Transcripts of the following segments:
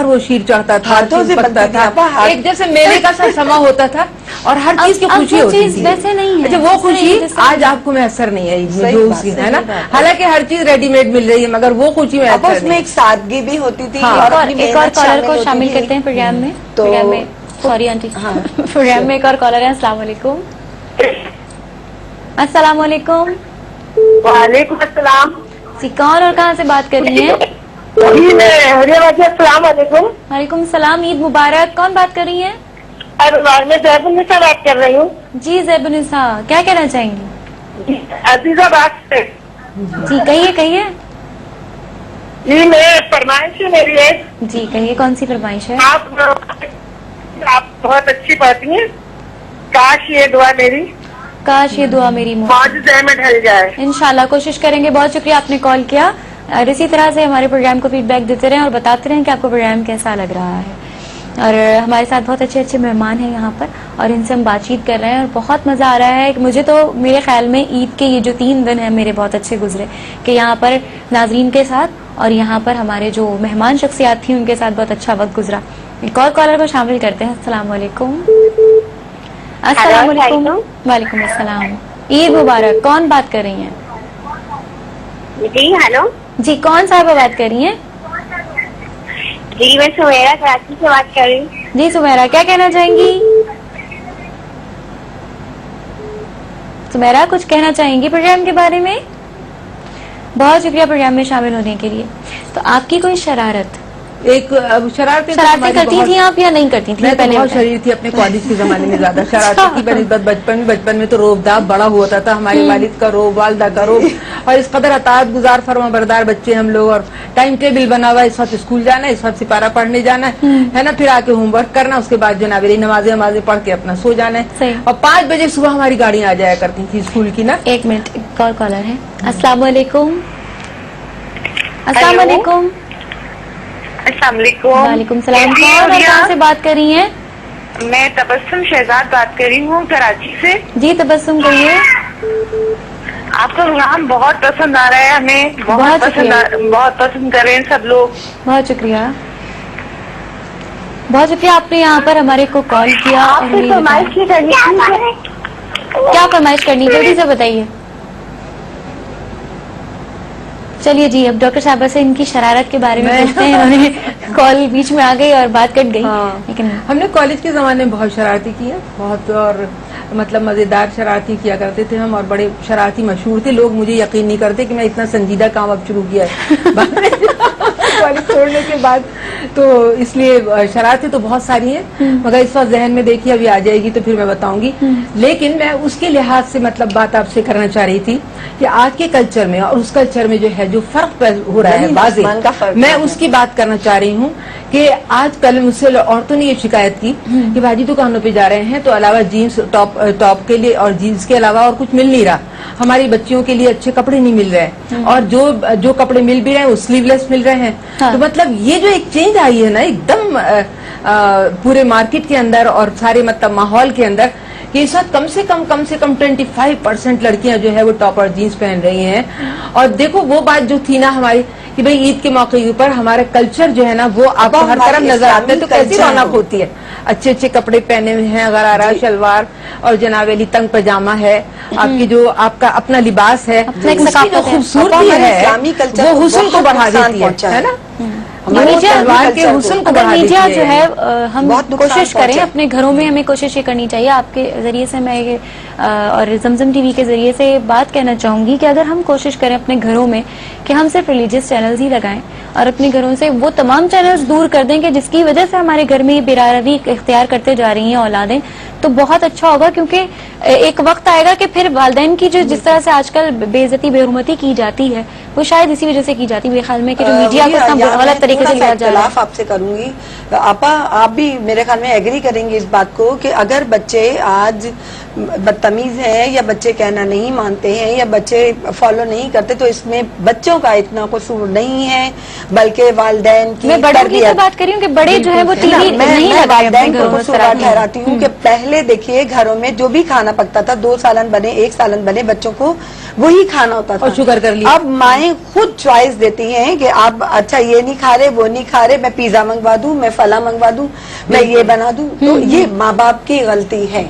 اور وہ شیر چڑھتا تھا, ہاتھوں سے پکتا بنتا تھا, ایک جیسے میلے کا سا سما ہوتا تھا اور ہر چیز کی خوشی ہوتی تھی. ویسے نہیں ہے. اچھا وہ خوشی آج آپ کو میسر نہیں ہے عید میں, جو اس کی ہے نا, حالانکہ ہر چیز ریڈی میڈ مل رہی ہے مگر وہ خوشی میسر نہیں. اس میں ایک سادگی بھی ہوتی تھی. ایک اور کالر کو شامل کرتے ہیں پروگرام میں. پروگرام میں سوری آنٹی, پروگرام میں ایک اور کالر ہے. السلام علیکم. السلام علیکم. وعلیکم السلام. جی کون اور کہاں سے بات کر رہی ہیں؟ جی میں السلام علیکم. وعلیکم السلام, عید مبارک. کون بات کر رہی ہیں؟ میں زیب النساء بات کر رہی ہوں. جی زیب النساء, کیا کہنا چاہیں گی؟ عزیزہ بات سے. جی کہیے کہیے. جی میں فرمائش ہے میری ہے. جی کہیے, کون سی فرمائش ہے؟ آپ بہت اچھی پڑھتی ہیں. کاش یہ دعا میری, کاش یہ دعا میری فوج میں ڈھل جائے. انشاءاللہ کوشش کریں گے. بہت شکریہ آپ نے کال کیا, اور اسی طرح سے ہمارے پروگرام کو فیڈ بیک دیتے رہیں اور بتاتے رہیں کہ آپ کو پروگرام کیسا لگ رہا ہے. اور ہمارے ساتھ بہت اچھے اچھے مہمان ہیں یہاں پر, اور ان سے ہم بات چیت کر رہے ہیں اور بہت مزہ آ رہا ہے. مجھے تو میرے خیال میں عید کے یہ جو 3 دن ہیں میرے بہت اچھے گزرے, کہ یہاں پر ناظرین کے ساتھ اور یہاں پر ہمارے جو مہمان شخصیات تھیں ان کے ساتھ بہت اچھا وقت گزرا. ایک اور کالر کو شامل کرتے ہیں. السلام علیکم. السلام علیکم. وعلیکم السلام. عید مبارک. کون بات کر رہی ہیں؟ جی ہیلو. جی کون صاحبہ بات کر رہی ہیں؟ جی میں سمیرا کراچی سے بات کر رہی ہوں. جی سمیرا, کیا کہنا چاہیں گی؟ سمیرا کچھ کہنا چاہیں گی پروگرام کے بارے میں؟ بہت شکریہ پروگرام میں شامل ہونے کے لیے. تو آپ کی کوئی شرارت؟ ایک شرارتیں کرتی تھیں آپ یا نہیں کرتی تھیں؟ میں تو بہت شریر تھی اپنے کالج کے زمانے میں, زیادہ شرارتی تھی بنسبت بچپن میں تو روب داب بڑا ہوا تھا. ہمارے والد کا روب, والدہ کا روب, اور اس قدر اطاعت گزار فرما بردار بچے ہم لوگ. اور ٹائم ٹیبل بنا ہوا, اس وقت اسکول جانا ہے, اس وقت سپارہ پڑھنے جانا ہے نا, پھر آ کے ہوم ورک کرنا, اس کے بعد جناب نمازیں پڑھ کے اپنا سو جانا ہے. اور 5 بجے صبح ہماری گاڑیاں آ جایا کرتی تھی اسکول کی نا. ایک منٹ, ایک اور کالر ہے. السلام علیکم. السلام علیکم. السلام علیکم. وعلیکم السلام. کون اور کہاں سے بات کر رہی ہیں؟ میں تبسم شہزاد بات کر رہی ہوں کراچی سے. جی تبسم کہیے. آپ کا پروگرام بہت پسند آ رہا ہے ہمیں, بہت پسند کر رہے ہیں سب لوگ. بہت شکریہ, بہت شکریہ. آپ نے یہاں پر ہمارے کو کال کیا. آپ سے فرمائش کی کرنی تھی. کیا فرمائش کرنی, جلدی سے بتائیے. چلیے جی, اب ڈاکٹر صاحبہ سے ان کی شرارت کے بارے میں پوچھتے ہیں. انہوں نے کال بیچ میں آ گئی اور بات کٹ گئی. لیکن ہم نے کالج کے زمانے میں بہت شرارتی کی ہیں, بہت, اور مطلب مزیدار شرارتی کیا کرتے تھے ہم, اور بڑے شرارتی مشہور تھے. لوگ مجھے یقین نہیں کرتے کہ میں اتنا سنجیدہ کام اب شروع کیا ہے کالج چھوڑنے کے بعد. تو اس لیے شرارتیں تو بہت ساری ہیں, مگر اس وقت ذہن میں دیکھیے ابھی آ جائے گی تو پھر میں بتاؤں گی. لیکن میں اس کے لحاظ سے مطلب بات آپ سے کرنا چاہ رہی تھی کہ آج کے کلچر میں اور اس کلچر میں جو ہے جو فرق ہو رہا ہے واضح, میں اس کی بات کرنا چاہ رہی ہوں. کہ آج کل مجھ سے عورتوں نے یہ شکایت کی کہ باجی دکانوں پہ جا رہے ہیں تو علاوہ جینس ٹاپ کے لیے اور جینس کے علاوہ اور کچھ مل نہیں رہا. ہماری بچیوں کے لیے اچھے کپڑے نہیں مل رہے, اور جو کپڑے مل بھی رہے ہیں وہ سلیو لیس مل رہے ہیں. تو مطلب یہ جو ایک چینج آئی ہے نا ایک دم پورے مارکیٹ کے اندر اور سارے مطلب ماحول کے اندر, کہ اس وقت کم سے کم 25% لڑکیاں جو ہے وہ ٹاپ اور جینس پہن رہی ہیں. اور دیکھو وہ بات جو تھی نا ہماری کہ بھئی عید کے موقع پر ہمارا کلچر جو ہے نا وہ آپ کو ہر طرف نظر آتا ہے, تو کیسی رونق ہوتی ہے. اچھے اچھے کپڑے پہنے ہوئے ہیں, غرارہ شلوار اور جناب علی تنگ پاجامہ ہے, آپ کی جو آپ کا اپنا لباس ہے, اس کی جو خوبصورتی ہے وہ حسن کو بڑھا دیتی ہے نا. اگر میڈیا جو ہے ہم کوشش کریں اپنے گھروں میں, ہمیں کوشش یہ کرنی چاہیے. آپ کے ذریعے سے میں اور زمزم ٹی وی کے ذریعے سے بات کہنا چاہوں گی کہ اگر ہم کوشش کریں اپنے گھروں میں کہ ہم صرف ریلیجیس چینلز ہی لگائیں اور اپنے گھروں سے وہ تمام چینلز دور کر دیں کہ جس کی وجہ سے ہمارے گھر میں یہ برابری اختیار کرتے جا رہی ہیں اولادیں, تو بہت اچھا ہوگا. کیونکہ ایک وقت آئے گا کہ پھر والدین کی جو جس طرح سے آج کل بے عزتی بے حرمتی کی جاتی ہے وہ شاید اسی وجہ سے کی جاتی ہے. میرے خیال میں کہ جو میڈیا کو غلط طریقے سے لیا جا رہا ہے. آپ سے کروں گی آپا, آپ بھی میرے خیال میں ایگری کریں گے اس بات کو کہ اگر بچے آج بدتمیز ہیں یا بچے کہنا نہیں مانتے ہیں یا بچے فالو نہیں کرتے, تو اس میں بچوں کا اتنا قصور نہیں ہے بلکہ والدین کی. میں بڑوں کی تو بات کر رہی ہوں کہ بڑے جو ہے وہ ٹی وی نہیں لگائے اپنے گھروں میں. قصور ٹھہراتی ہوں کہ پہلے دیکھیے گھروں میں جو بھی کھانا پکتا تھا 2 سالن بنے 1 سالن بنے, بچوں کو وہی کھانا ہوتا تھا. اور شکر کر لیا. اب مائیں مائیں خود چوائس دیتی ہیں کہ آپ اچھا یہ نہیں کھا رہے وہ نہیں کھا رہے, میں پیزا منگوا دوں, میں فلاں منگوا دوں, میں یہ بنا دوں, تو یہ ماں باپ کی غلطی ہے.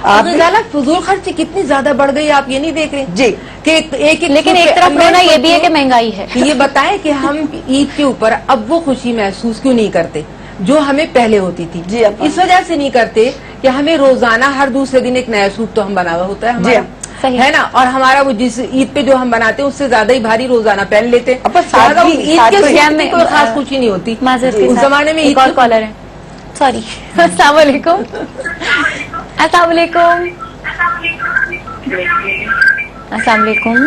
آپ فضول خرچی کتنی زیادہ بڑھ گئی آپ یہ نہیں دیکھ رہے جی کہ ایک لیکن ایک طرف رونا یہ بھی ہے کہ مہنگائی ہے. یہ بتائیں کہ ہم عید کے اوپر اب وہ خوشی محسوس کیوں نہیں کرتے جو ہمیں پہلے ہوتی تھی؟ جی اس وجہ سے نہیں کرتے کہ ہمیں روزانہ ہر دوسرے دن ایک نیا سوٹ تو ہم بنا ہوا ہوتا ہے ہمارا, صحیح ہے نا, اور ہمارا وہ جس عید پہ جو ہم بناتے ہیں اس سے زیادہ ہی بھاری روزانہ پہن لیتے ہیں. سادگی عید کے سوٹ میں کوئی خاص خوشی نہیں ہوتی. اس زمانے میں ایک اور کالر ہے, سوری. السلام علیکم. السلام علیکم. السلام علیکم.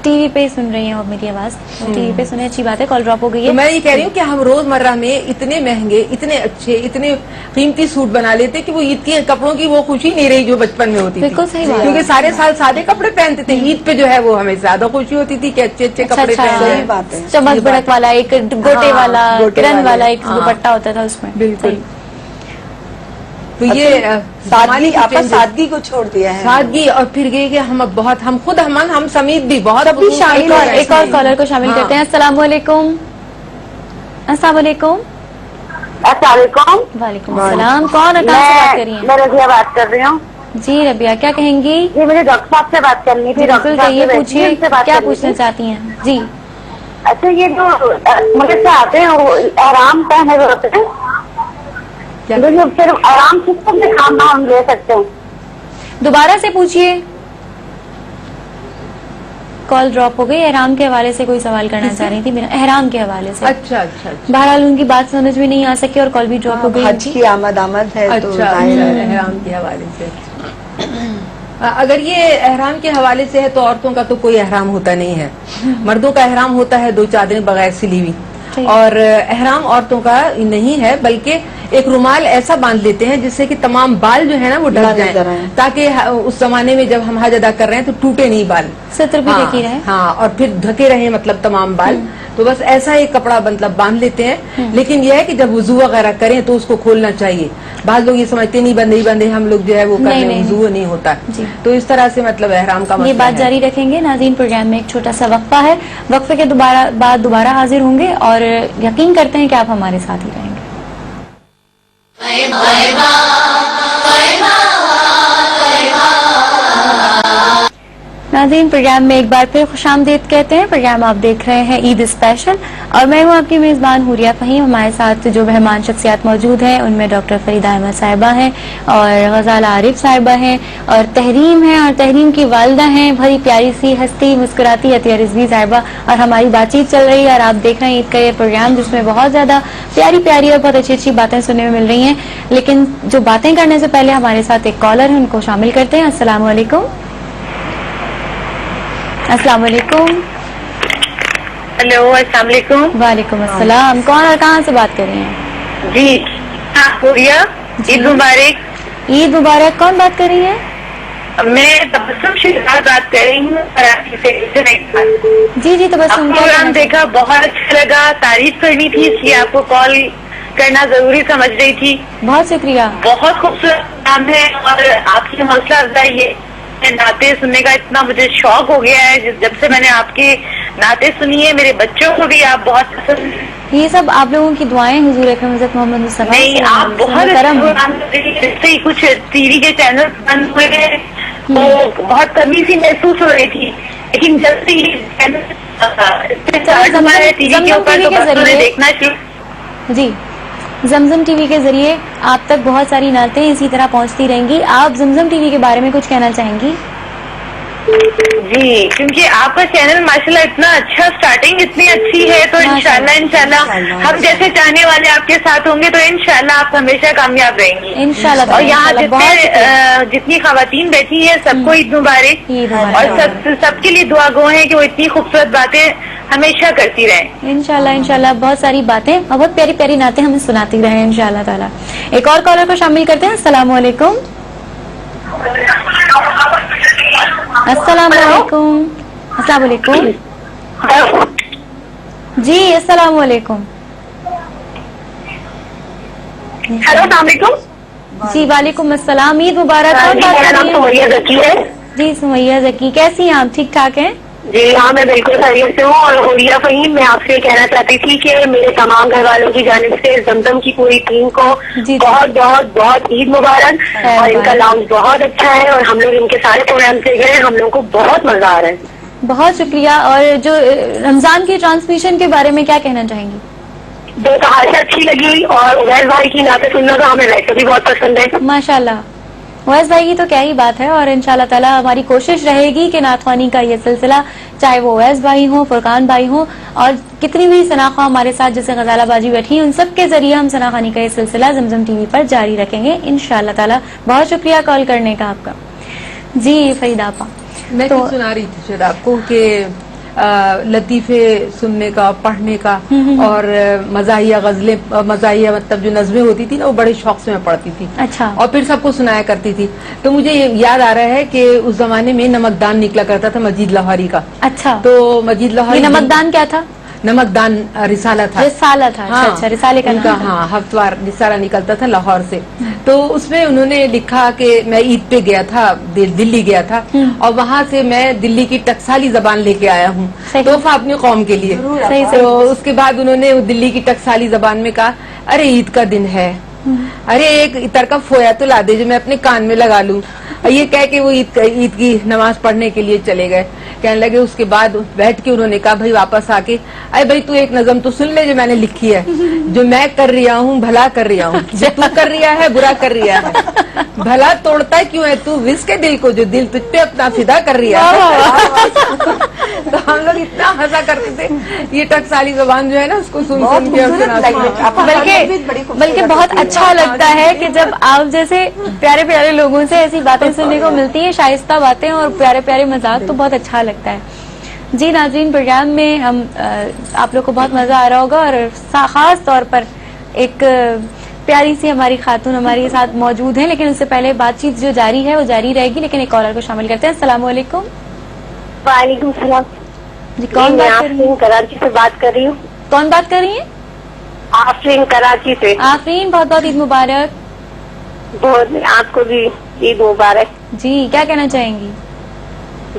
ٹی وی پہ سن رہی ہیں آپ میری آواز, ٹی وی پہ سنیں, اچھی بات ہے. کال ڈراپ ہو گئی ہے. تو میں یہ کہہ رہی ہوں کہ ہم روزمرہ میں اتنے مہنگے, اتنے اچھے, اتنے قیمتی سوٹ بنا لیتے کہ وہ عید کے کپڑوں کی وہ خوشی نہیں رہی جو بچپن میں ہوتی تھی. بالکل صحیح بات ہے. کیونکہ سارے سال سادے کپڑے پہنتے تھے, عید پہ جو ہے وہ ہمیں زیادہ خوشی ہوتی تھی کہ اچھے اچھے کپڑے پہن رہے ہیں. بات ہے. چمک بڑک والا, ایک گوٹے والا, کرن والا ایک ہاں. دوپٹہ ہوتا تھا اس میں. بالکل. تو یہ سادگی کو چھوڑ دیا ہے, سادگی, اور پھر یہ کہ ہم اب بہت, ہم خود ہم سمیت بھی بہت ایک اور کالر کو شامل کرتے ہیں. السلام علیکم. السلام علیکم. السلام علیکم. وعلیکم السلام. کون اور کہاں سے بات کر رہی ہیں؟ میں رضیہ بات کر رہی ہوں. جی ربیہ, کیا کہیں گی؟ جی مجھے ڈاکٹر صاحب سے بات کرنی تھی. بالکل کہیے, پوچھیے کیا پوچھنا چاہتی ہیں. جی اچھا, یہ جو مجھے سے آتے ہیں وہ آرام پہنے ہوئے ہوتے ہیں, پھر آرام سے کھانا ہم لے سکتے ہیں. دوبارہ سے پوچھیے. کال ڈراپ ہو گئی. احرام کے حوالے سے کوئی سوال کرنا چاہ رہی تھی میرا, احرام کے حوالے سے. اچھا اچھا. بہرحال ان کی بات سمجھ میں نہیں آ سکی اور کال بھی ڈراپ ہو گئی. حج کی آمد ہے. اچھا, احرام کے حوالے سے اگر یہ احرام کے حوالے سے ہے تو عورتوں کا تو کوئی احرام ہوتا نہیں ہے. مردوں کا احرام ہوتا ہے 2 چادریں بغیر سلی ہوئی, اور احرام عورتوں کا نہیں ہے, بلکہ ایک رومال ایسا باندھ لیتے ہیں جس سے کہ تمام بال جو ہے نا وہ ڈھک جائیں, تاکہ اس زمانے میں جب ہم حج ادا کر رہے ہیں تو ٹوٹے نہیں بال, ستر بھی ڈھکی رہے. ہاں, اور پھر ڈھکے رہے مطلب تمام بال. تو بس ایسا ایک کپڑا مطلب باندھ لیتے ہیں. لیکن یہ ہے کہ جب وضو وغیرہ کریں تو اس کو کھولنا چاہیے. بعض لوگ یہ سمجھتے نہیں بندے ہم لوگ جو ہے وہ کریں, وضو نہیں ہوتا. تو اس طرح سے مطلب احرام کا یہ بات جاری رکھیں گے. ناظرین, پروگرام میں ایک چھوٹا سا وقفہ ہے, وقفے کے بعد دوبارہ حاضر ہوں گے, اور یقین کرتے ہیں کہ آپ ہمارے ساتھ ہی رہیں گے. ناظرین, پروگرام میں ایک بار پھر خوش آمدید کہتے ہیں. پروگرام آپ دیکھ رہے ہیں عید اسپیشل, اور میں ہوں آپ کی میزبان حوریہ فہیم. ہمارے ساتھ جو مہمان شخصیات موجود ہیں ان میں ڈاکٹر فریدہ احمد صاحبہ ہیں, اور غزالہ عارف صاحبہ ہیں, اور تحریم ہیں, اور تحریم کی والدہ ہیں, بڑی پیاری سی ہستی مسکراتی عطیہ رضوی صاحبہ. اور ہماری بات چیت چل رہی ہے, اور آپ دیکھ رہے ہیں عید کا یہ پروگرام جس میں بہت زیادہ پیاری اور بہت اچھی باتیں سننے میں مل رہی ہیں. لیکن جو باتیں کرنے سے پہلے ہمارے ساتھ ایک کالر ہے, ان کو شامل کرتے ہیں. السلام علیکم. السلام علیکم. ہیلو, السلام علیکم. وعلیکم السلام. کون اور کہاں سے بات کر رہی ہیں؟ جی حوریہ, عید مبارک. عید مبارک. کون بات کر رہی ہیں؟ میں تبسم شہزاد بات کر رہی ہوں کراچی سے. جی تبسم. پروگرام دیکھا, بہت اچھا لگا, تعریف کرنی تھی اس لیے آپ کو کال کرنا ضروری سمجھ رہی تھی. بہت شکریہ. بہت خوبصورت کام ہے, اور آپ کی حوصلہ افزائی ہے. نعتیں سننے کا اتنا مجھے شوق ہو گیا ہے, جب سے میں نے آپ کی نعتیں سنی ہے. میرے بچوں کو بھی آپ بہت پسند. یہ سب آپ لوگوں کی دعائیں حضور اکرم حضرت محمد مصطفیٰ. نہیں, آپ بہت جیسے ہی کچھ ٹی وی کے چینل بند ہوئے ہیں تو بہت کمی سی محسوس ہو رہی تھی, لیکن جب سے ٹی وی کے اوپر تو دیکھنا چاہیے. جی, زمزم ٹی وی کے ذریعے آپ تک بہت ساری نعتیں اسی طرح پہنچتی رہیں گی. آپ زمزم ٹی وی کے بارے میں کچھ کہنا چاہیں گی؟ جی, کیونکہ آپ کا چینل ماشاءاللہ اتنا اچھا, سٹارٹنگ اتنی اچھی ہے, تو انشاءاللہ ہم جیسے چاہنے والے آپ کے ساتھ ہوں گے تو انشاءاللہ آپ ہمیشہ کامیاب رہیں گی انشاءاللہ. اور یہاں جتنی خواتین بیٹھی ہیں سب کو عید مبارک, اور سب کے لیے دعا گو ہیں کہ وہ اتنی خوبصورت باتیں ہمیشہ کرتی رہیں. انشاءاللہ بہت ساری باتیں اور بہت پیاری پیاری نعتیں ہمیں سناتی رہیں انشاءاللہ تعالیٰ. ایک اور کالر کو شامل کرتے ہیں. السلام علیکم. السلام علیکم. السلام علیکم. جی السلام علیکم. ہیلو, السلام علیکم. جی وعلیکم السلام. عید مبارک. کون بات کر رہی ہیں؟ جی سمیہ ذکی، کیسی ہیں آپ؟ ٹھیک ٹھاک ہیں؟ جی ہاں، میں بالکل خیریت سے ہوں. اور حوریہ فہیم، میں آپ سے کہنا چاہتی تھی کہ میرے تمام گھر والوں کی جانب سے زمزم کی پوری ٹیم کو جی. بہت بہت بہت عید مبارک. اور ان کا لاؤنج بہت اچھا ہے اور ہم لوگ ان کے سارے پروگرام دیکھ رہے ہیں. ہم لوگوں کو بہت مزہ آ رہا ہے. بہت شکریہ. اور جو رمضان کی ٹرانسمیشن کے بارے میں کیا کہنا چاہیں گی؟ بے تحاشا اچھی لگی. اور عبید بھائی کی نعتیں سننا تو ہمیں ویسے بھی بہت پسند ہے. ماشاء اللہ. ویس بھائی کی تو کیا ہی بات ہے. اور انشاءاللہ تعالی ہماری کوشش رہے گی کہ نعت خوانی کا یہ سلسلہ، چاہے وہ ویس بھائی ہوں، فرقان بھائی ہوں، اور کتنی بھی ثناخواں ہمارے ساتھ جیسے غزالہ باجی بیٹھی ہیں، ان سب کے ذریعے ہم ثنا خوانی کا یہ سلسلہ زمزم ٹی وی پر جاری رکھیں گے انشاءاللہ تعالی. بہت شکریہ کال کرنے کا آپ کا. جی فریدہ آپا، میں تو کچھ سنا رہی تھی شاید آپ کو کہ لطیفے سننے کا، پڑھنے کا، اور مزاحیہ غزلیں، مزاحیہ مطلب جو نظمیں ہوتی تھی نا، وہ بڑے شوق سے میں پڑھتی تھی. اچھا. اور پھر سب کو سنایا کرتی تھی. تو مجھے یاد آ رہا ہے کہ اس زمانے میں نمکدان نکلا کرتا تھا مجید لاہوری کا. اچھا. تو مجید لاہوری یہ نمکدان کیا تھا؟ نمکدان رسالہ تھا. رسالہ تھا. اچھا اچھا، رسالے کا ان کا نام تھا. ہاں ہفتوار رسالہ نکلتا تھا لاہور سے. تو اس میں انہوں نے لکھا کہ میں عید پہ گیا تھا، دلی گیا تھا، اور وہاں سے میں دلی کی ٹکسالی زبان لے کے آیا ہوں، صحیح. تحفہ اپنی قوم کے لیے. صحیح تو اس کے بعد انہوں نے دلی کی ٹکسالی زبان میں کہا، ارے عید کا دن ہے، ارے ایک اتر کا فویا تو لا دے جو میں اپنے کان میں لگا لوں. یہ کہہ کے وہ عید کی نماز پڑھنے کے لیے چلے گئے. کہنے لگے، اس کے بعد بیٹھ کے انہوں نے کہا بھائی واپس آ کے، ارے بھائی تو ایک نظم تو سن لے جو میں نے لکھی ہے، جو میں کر رہا ہوں بھلا کر رہا ہوں، جو تو کر رہا ہے برا کر رہا ہے، بھلا توڑتا کیوں ہے تو وس کے دل کو، جو دل تجھ پہ اپنا فدا کر رہا ہے. تو ہم لوگ اتنا ہنسا کرتے تھے. یہ ٹکسالی زبان جو ہے نا، اس کو سن کے اور بلکہ بہت اچھا لگتا ہے کہ جب آپ جیسے پیارے پیارے لوگوں سے ایسی باتیں سننے کو ملتی ہیں، شائستہ باتیں اور پیارے پیارے مذاق، تو بہت اچھا لگتا ہے. جی ناظرین، پروگرام میں ہم آپ لوگ کو بہت مزہ آ رہا ہوگا، اور خاص طور پر ایک پیاری سی ہماری خاتون ہمارے ساتھ موجود ہیں. لیکن اس سے پہلے بات چیت جو جاری ہے وہ جاری رہے گی، لیکن ایک کالر کو شامل کرتے ہیں. السلام علیکم. وعلیکم السلام. جی کون بات کر رہی ہیں؟ کراچی سے بات کر رہی ہوں. کون بات کر رہی ہیں؟ آفرین کراچی سے. آفرین، بہت بہت عید مبارک. بہت آپ کو بھی عید مبارک. جی کیا کہنا چاہیں گی؟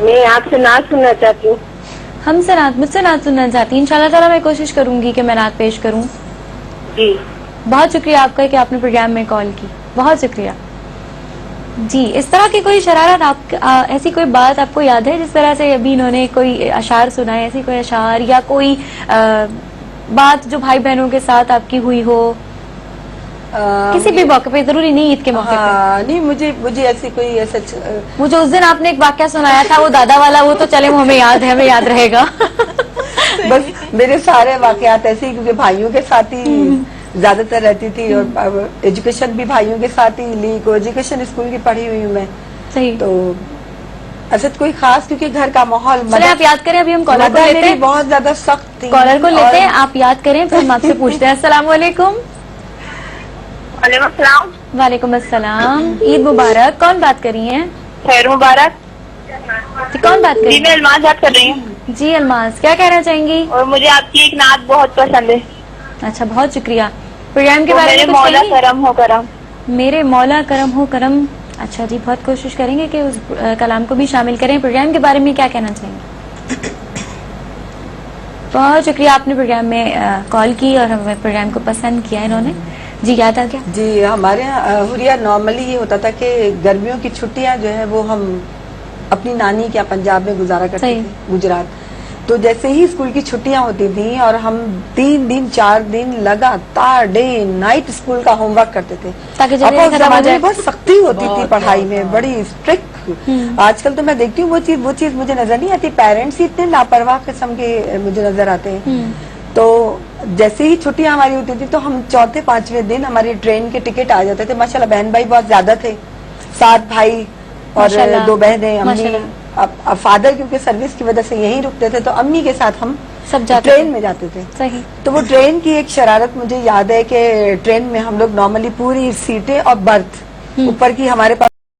میں آپ سے نعت سننا چاہتی ہوں. ہم سے نعت، مجھ سے نعت سننا چاہتی ہیں؟ انشاءاللہ تعالیٰ میں کوشش کروں گی کہ میں نعت پیش کروں. جی بہت شکریہ آپ کا کہ آپ نے پروگرام میں کال کی. بہت شکریہ. جی اس طرح کی کوئی شرارت آپ ایسی کوئی بات آپ کو یاد ہے جس طرح سے ابھی انہوں نے کوئی اشعار سنائے، ایسی کوئی اشعار یا کوئی بات جو بھائی بہنوں کے ساتھ آپ کی ہوئی ہو کسی بھی موقع پہ، ضروری نہیں عید کے موقع پہ؟ نہیں، مجھے ایسی کوئی ایسا وہ جو اس دن آپ نے ایک واقعہ سنایا تھا وہ دادا والا، وہ تو چلے وہ ہمیں یاد ہے، ہمیں یاد رہے گا. بس میرے سارے واقعات ایسے ہی، کیونکہ بھائیوں کے ساتھ ہی زیادہ تر رہتی تھی، اور ایجوکیشن بھی بھائیوں کے ساتھ ہی لی. کو ایجوکیشن اسکول کی پڑھی ہوئی ہوں میں. صحیح. تو ایسا کوئی خاص، کیونکہ گھر کا ماحول، چلے آپ یاد کریں. ابھی ہم کالر کو لیتے ہیں، بہت زیادہ سخت تھی. کالر کو لیتے ہیں، آپ یاد کریں پھر ہم آپ سے پوچھتے ہیں. السلام علیکم. وعلیکم السلام. وعلیکم السلام. عید مبارک. کون بات کر رہی ہیں؟ خیر مبارک. جی کون بات کر رہی جی میں الماس بات کر رہی ہوں. ہیں؟ جی الماس، کیا کہنا چاہیں گی؟ اور مجھے آپ کی ایک نعت بہت پسند ہے. اچھا بہت شکریہ. پروگرام کے وہ بارے میرے میں کچھ مولا کہیں گے؟ کرم ہو کرم. میرے مولا کرم ہو کرم. اچھا جی، بہت کوشش کریں گے کہ اس کلام کو بھی شامل کریں. پروگرام کے بارے میں کیا کہنا چاہیں گے؟ بہت شکریہ، آپ نے پروگرام میں کال کی اور ہمیں پروگرام کو پسند کیا انہوں نے. جی یاد آ گیا. جی ہمارے یہاں حریہ نارملی یہ ہوتا تھا کہ گرمیوں کی چھٹیاں جو ہے وہ ہم اپنی نانی کے پنجاب میں گزارا کرتے صحیح. تھے، گجرات. تو جیسے ہی اسکول کی چھٹیاں ہوتی تھیں اور ہم 3 دن 4 دن لگاتار ڈے نائٹ اسکول کا ہوم ورک کرتے تھے. تاکہ اب جلدی اس ختم ہو زمانے جائے. میں بہت سختی ہوتی تھی پڑھائی میں، بڑی اسٹرکٹ. آج کل تو میں دیکھتی ہوں وہ چیز مجھے نظر نہیں آتی. پیرنٹس ہی اتنے لاپرواہ قسم کے مجھے نظر آتے ہیں. تو جیسے ہی چھٹیاں ہماری ہوتی تھی تو ہم 4تھے 5ویں دن ہماری ٹرین کے ٹکٹ آ جاتے تھے. ماشاءاللہ بہن بھائی بہت زیادہ تھے، 7 بھائی اور 2 بہنیں. امی فادر کیونکہ سروس کی وجہ سے یہیں رکتے تھے، تو امی کے ساتھ ہم سب جاتے ٹرین میں جاتے تھے. صحیح. تو وہ ٹرین کی ایک شرارت مجھے یاد ہے کہ ٹرین میں ہم لوگ نارملی پوری سیٹیں اور برتھ اوپر کی ہمارے پاس